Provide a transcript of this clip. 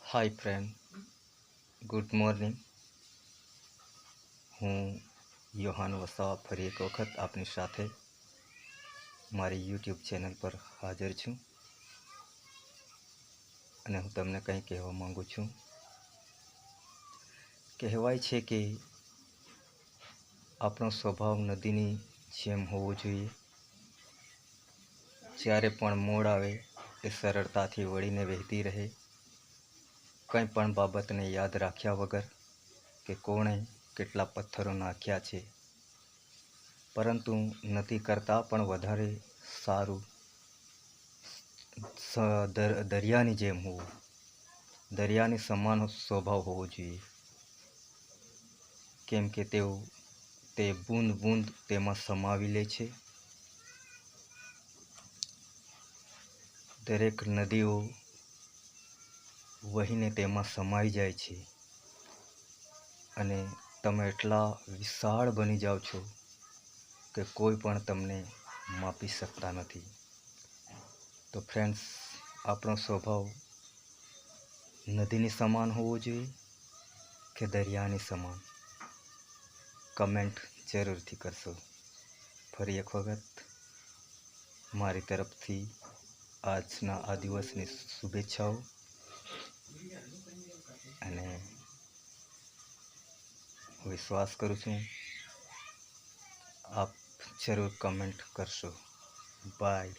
હાય friend, good morning. હું યોહાન વસાવા ફરી એક વખત આપની સાથે મારી યુટ્યુબ ચેનલ પર હાજર છું અને હું તમને કંઈ કહેવા માંગુ છું. કહેવાય છે કે આપણો સ્વભાવ નદીની જેમ હોવો જોઈએ. જ્યારે પણ મોડ આવે એ સરળતાથી વળીને વહેતી રહે, કંઈ પણ બાબતને યાદ રાખ્યા વગર કે કોણે કેટલા પથ્થરો નાખ્યા છે, પરંતુ નદી કરતાં પણ વધારે સારું દરિયાની જેમ હોવું, દરિયાની સમાન સ્વભાવ હોવો જોઈએ. કેમ કે તે બૂંદ બૂંદ તેમાં સમાવી લે છે. દરેક નદીઓ વહીને તેમાં સમાઈ જાય છે અને તમે એટલા વિશાળ બની જાઓ છો કે કોઈ પણ તમને માપી શકતા નથી. તો ફ્રેન્ડ્સ, આપણો સ્વભાવ નદીની સમાન હોવો જોઈએ કે દરિયાની સમાન? કમેન્ટ જરૂરથી કરશો. ફરી એક વખત મારી તરફથી આજના આ દિવસની શુભેચ્છાઓ અને વિશ્વાસ કરું છું આપ જરૂર કમેન્ટ કરશો. બાય.